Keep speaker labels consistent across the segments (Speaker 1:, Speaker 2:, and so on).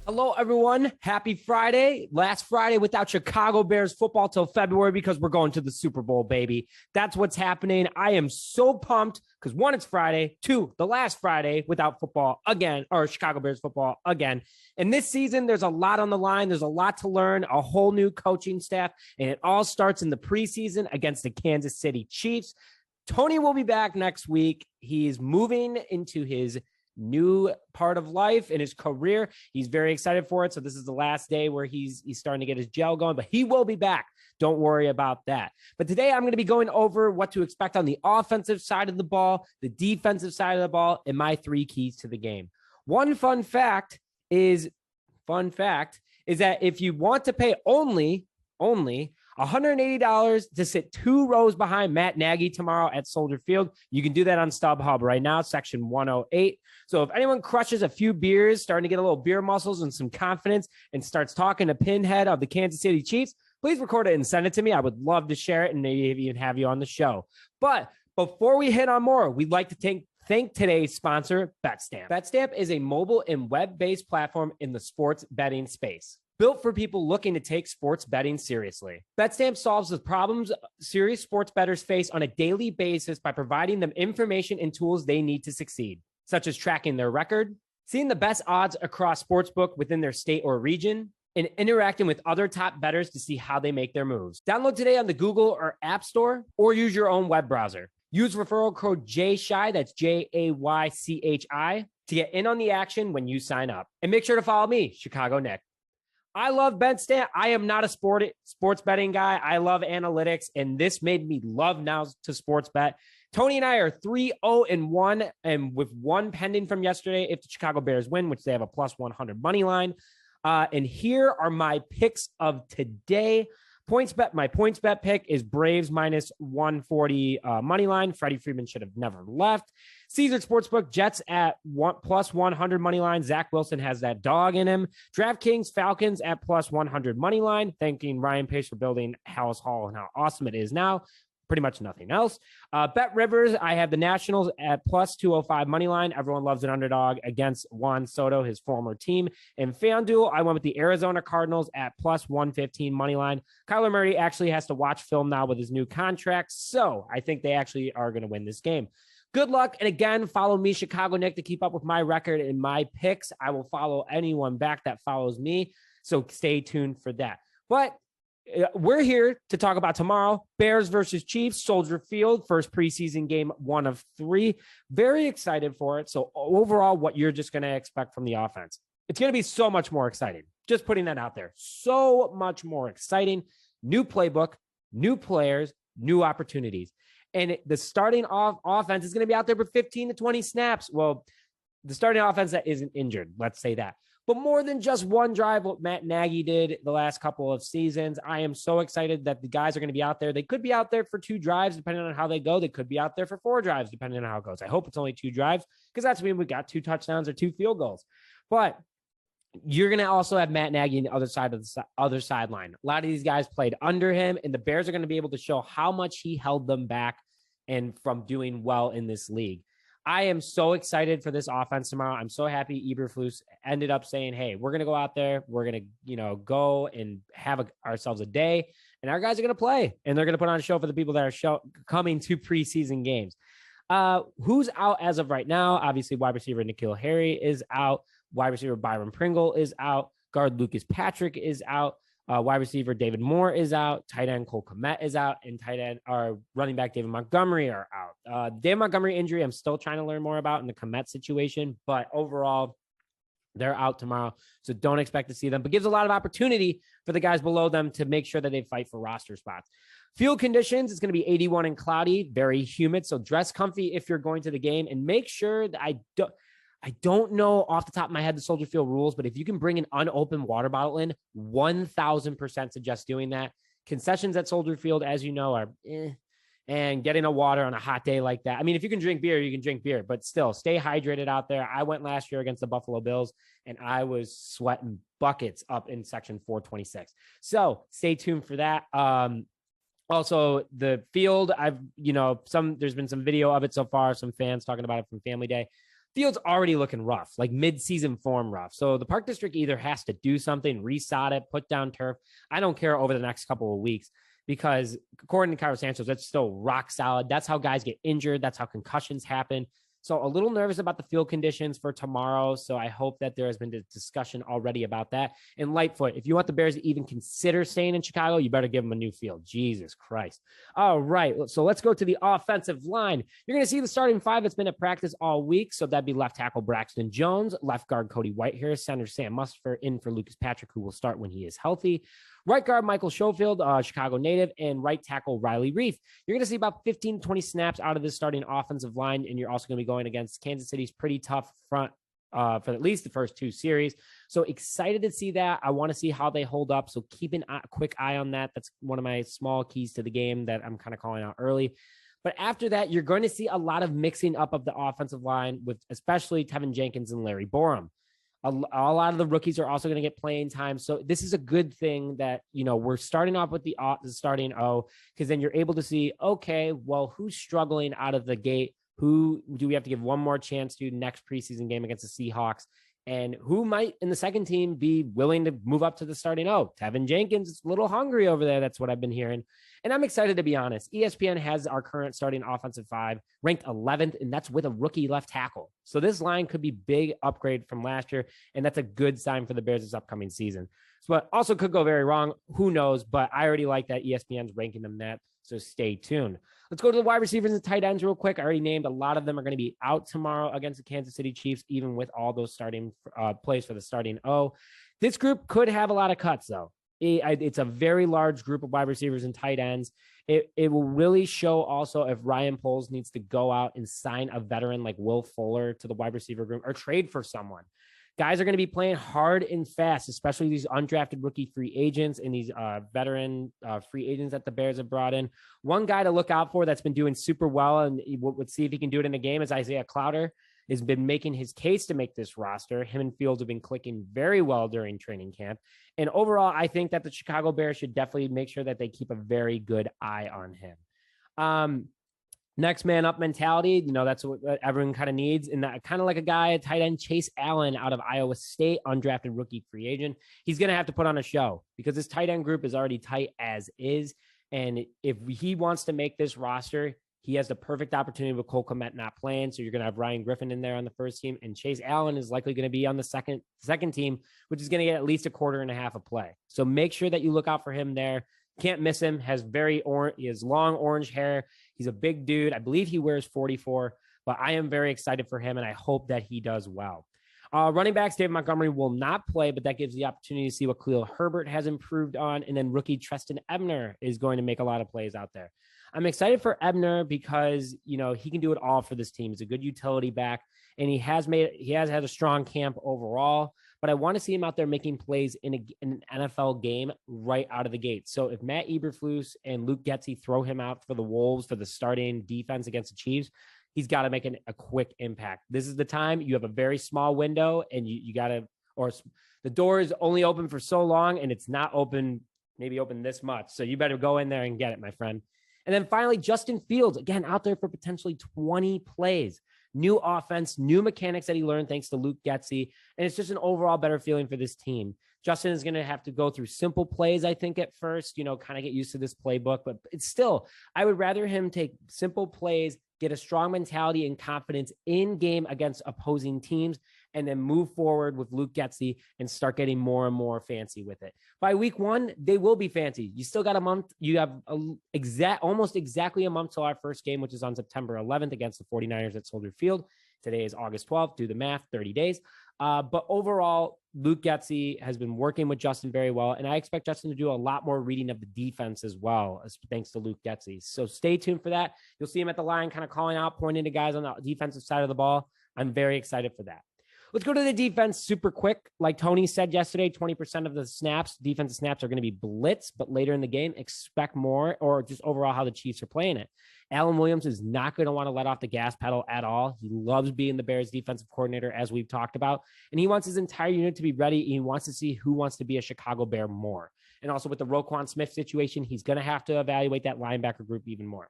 Speaker 1: Hello, everyone. Happy Friday. Last Friday without Chicago Bears football till February because we're going to the Super Bowl, baby. That's what's happening. I am so pumped because one, it's Friday. Two, the last Friday without football again, or Chicago Bears football again. And this season, there's a lot on the line. There's a lot to learn, a whole new coaching staff, and it all starts in the preseason against the Kansas City Chiefs. Tony will be back next week. He's moving into his new part of life in his career. He's very excited for it. So this is the last day where he's starting to get his gel going, but he will be back. Don't worry about that. But today I'm going to be going over what to expect on the offensive side of the ball, the defensive side of the ball, and my 3 keys to the game. One fun fact is that if you want to pay only $180 to sit 2 rows behind Matt Nagy tomorrow at Soldier Field, you can do that on StubHub right now, section 108. So if anyone crushes a few beers, starting to get a little beer muscles and some confidence, and starts talking to Pinhead of the Kansas City Chiefs, please record it and send it to me. I would love to share it and maybe even have you on the show. But before we hit on more, we'd like to thank today's sponsor, BetStamp. BetStamp is a mobile and web-based platform in the sports betting space, built for people looking to take sports betting seriously. BetStamp solves the problems serious sports bettors face on a daily basis by providing them information and tools they need to succeed, such as tracking their record, seeing the best odds across sportsbook within their state or region, and interacting with other top bettors to see how they make their moves. Download today on the Google or App Store, or use your own web browser. Use referral code JSHY, that's JAYCHI, to get in on the action when you sign up. And make sure to follow me, Chicago Nick. I love BetStamp. I am not a sports betting guy. I love analytics, and this made me love now to sports bet. Tony and I are 3-0-1, and with one pending from yesterday if the Chicago Bears win, which they have a plus 100 money line. And here are my picks of today. My points bet pick is Braves minus 140 money line. Freddie Freeman should have never left. Caesar Sportsbook, Jets at plus 100 money line. Zach Wilson has that dog in him. DraftKings, Falcons at plus 100 money line. Thanking Ryan Pace for building House Hall and how awesome it is now. Pretty much nothing else. Bet Rivers, I have the Nationals at plus 205 money line. Everyone loves an underdog against Juan Soto, his former team. And FanDuel, I went with the Arizona Cardinals at plus 115 money line. Kyler Murray actually has to watch film now with his new contract, so I think they actually are going to win this game. Good luck. And again, follow me, Chicago Nick, to keep up with my record and my picks. I will follow anyone back that follows me, so stay tuned for that. But we're here to talk about tomorrow, Bears versus Chiefs, Soldier Field, first preseason game, 1 of 3. Very excited for it. So overall, what you're just going to expect from the offense, it's going to be so much more exciting. Just putting that out there. So much more exciting. New playbook, new players, new opportunities. And the starting offense is going to be out there for 15 to 20 snaps. Well, the starting offense that isn't injured, let's say that. But more than just one drive, what Matt Nagy did the last couple of seasons. I am so excited that the guys are going to be out there. They could be out there for 2 drives, depending on how they go. They could be out there for 4 drives, depending on how it goes. I hope it's only 2 drives, because that's when we got 2 touchdowns or 2 field goals. But you're going to also have Matt Nagy on the other side of the other sideline. A lot of these guys played under him, and the Bears are going to be able to show how much he held them back and from doing well in this league. I am so excited for this offense tomorrow. I'm so happy Eberflus ended up saying, hey, we're going to go out there. We're going to, go and have ourselves a day, and our guys are going to play, and they're going to put on a show for the people that are coming to preseason games. Who's out as of right now? Obviously, wide receiver N'Keal Harry is out. Wide receiver Byron Pringle is out. Guard Lucas Patrick is out. Wide receiver David Moore is out. Tight end Cole Kmet is out. And running back David Montgomery are out. David Montgomery injury, I'm still trying to learn more about in the Kmet situation. But overall, they're out tomorrow. So don't expect to see them. But gives a lot of opportunity for the guys below them to make sure that they fight for roster spots. Field conditions, it's going to be 81 and cloudy, very humid. So dress comfy if you're going to the game. And make sure that I don't know off the top of my head the Soldier Field rules, but if you can bring an unopened water bottle in, 1,000% suggest doing that. Concessions at Soldier Field, as you know, are and getting a water on a hot day like that. I mean, if you can drink beer, you can drink beer, but still stay hydrated out there. I went last year against the Buffalo Bills, and I was sweating buckets up in section 426. So stay tuned for that. Also, the field, there's been some video of it so far, some fans talking about it from Family Day. Fields already looking rough, like mid-season form rough. So the Park District either has to do something, resod it, put down turf. I don't care over the next couple of weeks, because according to Carlos Sanchez, that's still rock solid. That's how guys get injured. That's how concussions happen. So a little nervous about the field conditions for tomorrow. So I hope that there has been a discussion already about that. And Lightfoot, if you want the Bears to even consider staying in Chicago, you better give them a new field. Jesus Christ. All right. So let's go to the offensive line. You're going to see the starting five that's been at practice all week. So that'd be left tackle Braxton Jones, left guard Cody Whitehair, center Sam Musfer, in for Lucas Patrick, who will start when he is healthy. Right guard Michael Schofield, Chicago native, and right tackle Riley Reif. You're going to see about 15 to 20 snaps out of this starting offensive line, and you're also going to be going against Kansas City's pretty tough front for at least the first two series. So excited to see that. I want to see how they hold up, so keep a quick eye on that. That's one of my small keys to the game that I'm kind of calling out early. But after that, you're going to see a lot of mixing up of the offensive line with especially Tevin Jenkins and Larry Borum. A lot of the rookies are also going to get playing time. So this is a good thing that, we're starting off with the starting O, because then you're able to see, okay, well, who's struggling out of the gate? Who do we have to give one more chance to next preseason game against the Seahawks? And who might in the second team be willing to move up to the starting O? Tevin Jenkins is a little hungry over there. That's what I've been hearing. And I'm excited, to be honest. ESPN has our current starting offensive five ranked 11th, and that's with a rookie left tackle. So this line could be big upgrade from last year, and that's a good sign for the Bears this upcoming season. But also could go very wrong. Who knows? But I already like that ESPN's ranking them that, so stay tuned. Let's go to the wide receivers and tight ends real quick. I already named a lot of them are going to be out tomorrow against the Kansas City Chiefs, even with all those starting plays for the starting O. This group could have a lot of cuts, though. It's a very large group of wide receivers and tight ends. It will really show also if Ryan Poles needs to go out and sign a veteran like Will Fuller to the wide receiver group or trade for someone. Guys are going to be playing hard and fast, especially these undrafted rookie free agents and these veteran free agents that the Bears have brought in. One guy to look out for that's been doing super well, and let's see if he can do it in the game, is Isaiah Clouder. Has been making his case to make this roster. Him and Fields have been clicking very well during training camp. And overall, I think that the Chicago Bears should definitely make sure that they keep a very good eye on him. Next man up mentality, that's what everyone kind of needs. And that kind of like a guy, tight end Chase Allen out of Iowa State, undrafted rookie free agent. He's going to have to put on a show because this tight end group is already tight as is. And if he wants to make this roster, he has the perfect opportunity with Cole Kmet not playing. So you're going to have Ryan Griffin in there on the first team, and Chase Allen is likely going to be on the second team, which is going to get at least a quarter and a half of play. So make sure that you look out for him there. Can't miss him. He has long orange hair. He's a big dude. I believe he wears 44, but I am very excited for him, and I hope that he does well. Running backs, David Montgomery will not play, but that gives the opportunity to see what Khalil Herbert has improved on. And then rookie Treston Ebner is going to make a lot of plays out there. I'm excited for Ebner because, he can do it all for this team. He's a good utility back, and he has had a strong camp overall, but I want to see him out there making plays in an NFL game right out of the gate. So if Matt Eberflus and Luke Getsy throw him out for the Wolves for the starting defense against the Chiefs, he's got to make a quick impact. This is the time. You have a very small window, and you got to, or the door is only open for so long, and it's not open, maybe open this much. So you better go in there and get it, my friend. And then finally, Justin Fields, again, out there for potentially 20 plays. New offense, new mechanics that he learned thanks to Luke Getsy. And it's just an overall better feeling for this team. Justin is going to have to go through simple plays, I think, at first, kind of get used to this playbook. But it's still, I would rather him take simple plays, get a strong mentality and confidence in game against opposing teams, and then move forward with Luke Getsy and start getting more and more fancy with it. By week 1, they will be fancy. You still got a month. You have almost exactly a month till our first game, which is on September 11th against the 49ers at Soldier Field. Today is August 12th. Do the math, 30 days. But overall, Luke Getsy has been working with Justin very well, and I expect Justin to do a lot more reading of the defense as well, thanks to Luke Getsy. So stay tuned for that. You'll see him at the line kind of calling out, pointing to guys on the defensive side of the ball. I'm very excited for that. Let's go to the defense super quick. Like Tony said yesterday, 20% of the defensive snaps are going to be blitz, but later in the game, expect more, or just overall how the Chiefs are playing it. Alan Williams is not going to want to let off the gas pedal at all. He loves being the Bears defensive coordinator, as we've talked about, and he wants his entire unit to be ready. He wants to see who wants to be a Chicago Bear more. And also with the Roquan Smith situation, he's going to have to evaluate that linebacker group even more.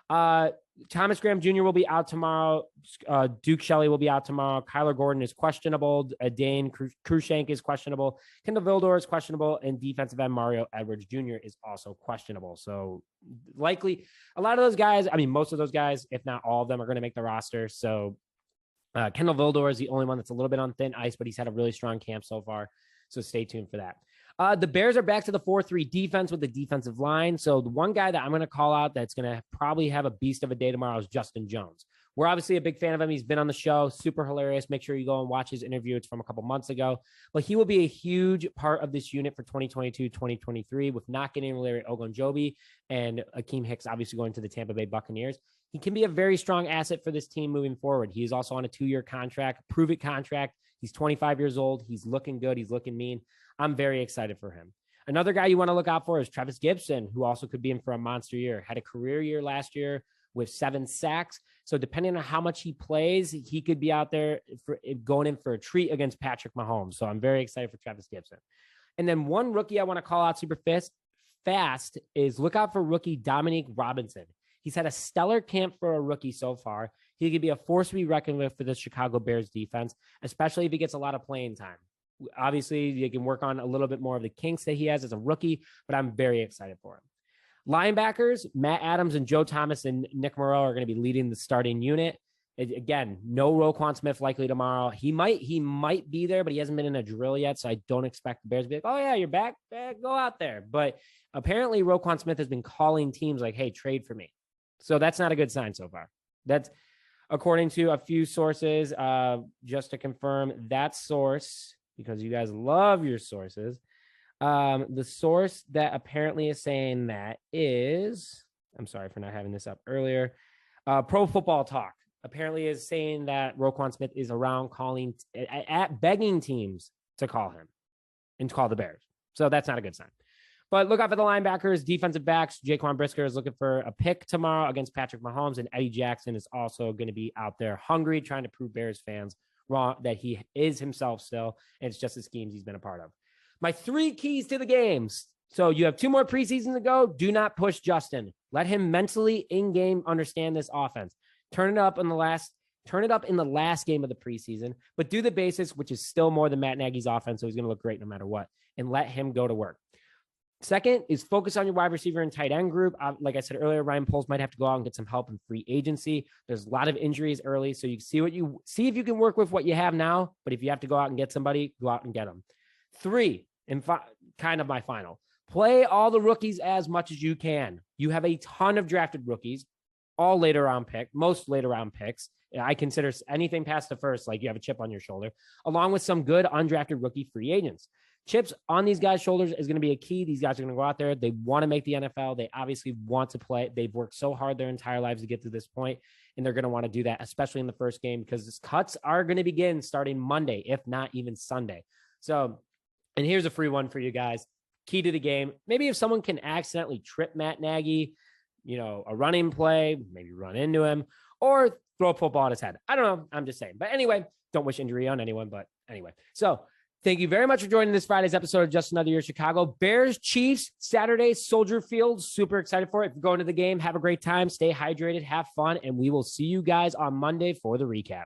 Speaker 1: Thomas Graham Jr. will be out tomorrow. Duke Shelley will be out tomorrow. Kyler Gordon is questionable. Dane Cruikshank is questionable. Kendall Vildor is questionable. And defensive end Mario Edwards Jr. is also questionable. So likely a lot of those guys, I mean, most of those guys, if not all of them, are going to make the roster. So Kendall Vildor is the only one that's a little bit on thin ice, but he's had a really strong camp so far. So stay tuned for that. The Bears are back to the 4-3 defense with the defensive line. So the one guy that I'm going to call out that's going to probably have a beast of a day tomorrow is Justin Jones. We're obviously a big fan of him. He's been on the show, super hilarious. Make sure you go and watch his interview. It's from a couple months ago. But he will be a huge part of this unit for 2022-2023 with not getting Larry Ogunjobi and Akeem Hicks obviously going to the Tampa Bay Buccaneers. He can be a very strong asset for this team moving forward. He is also on a 2-year contract, prove-it contract. He's 25 years old. He's looking good. He's looking mean. I'm very excited for him. Another guy you want to look out for is Travis Gibson, who also could be in for a monster year. Had a career year last year with 7 sacks. So depending on how much he plays, he could be out there for going in for a treat against Patrick Mahomes. So I'm very excited for Travis Gibson. And then one rookie I want to call out super fast is look out for rookie Dominique Robinson. He's had a stellar camp for a rookie so far. He could be a force to be reckoned with for the Chicago Bears defense, especially if he gets a lot of playing time. Obviously, you can work on a little bit more of the kinks that he has as a rookie, but I'm very excited for him. Linebackers, Matt Adams and Joe Thomas and Nick Moreau are going to be leading the starting unit. Again, no Roquan Smith likely tomorrow. He might be there, but he hasn't been in a drill yet, so I don't expect the Bears to be like, oh, yeah, you're back. Go out there. But apparently Roquan Smith has been calling teams like, hey, trade for me. So that's not a good sign so far. That's according to a few sources. Just to confirm, that source, because you guys love your sources, the source that apparently is saying that is, I'm sorry for not having this up earlier, Pro Football Talk apparently is saying that Roquan Smith is around begging teams to call him and to call the Bears. So that's not a good sign. But look out for the linebackers, defensive backs. Jaquan Brisker is looking for a pick tomorrow against Patrick Mahomes, and Eddie Jackson is also going to be out there hungry, trying to prove Bears fans wrong that he is himself still, and it's just the schemes he's been a part of. My 3 keys to the games. So you have 2 more preseasons to go. Do not push Justin. Let him mentally in-game understand this offense. Turn it up in the last game of the preseason, but do the basics, which is still more than Matt Nagy's offense, so he's going to look great no matter what, and let him go to work. Second is focus on your wide receiver and tight end group. Like I said earlier, Ryan Poles might have to go out and get some help in free agency. There's a lot of injuries early, so you see if you can work with what you have now, but if you have to go out and get somebody, go out and get them. 3, and kind of my final, play all the rookies as much as you can. You have a ton of drafted rookies, all most later round picks. I consider anything past the first, like you have a chip on your shoulder, along with some good undrafted rookie free agents. Chips on these guys' shoulders is going to be a key. These guys are going to go out there. They want to make the NFL. They obviously want to play. They've worked so hard their entire lives to get to this point, and they're going to want to do that, especially in the first game, because cuts are going to begin starting Monday, if not even Sunday. So, and here's a free one for you guys. Key to the game. Maybe if someone can accidentally trip Matt Nagy, a running play, maybe run into him, or throw a football at his head. I don't know. I'm just saying. But anyway, don't wish injury on anyone. But anyway, so thank you very much for joining this Friday's episode of Just Another Year Chicago. Bears, Chiefs, Saturday, Soldier Field. Super excited for it. If you're going to the game, have a great time. Stay hydrated, have fun, and we will see you guys on Monday for the recap.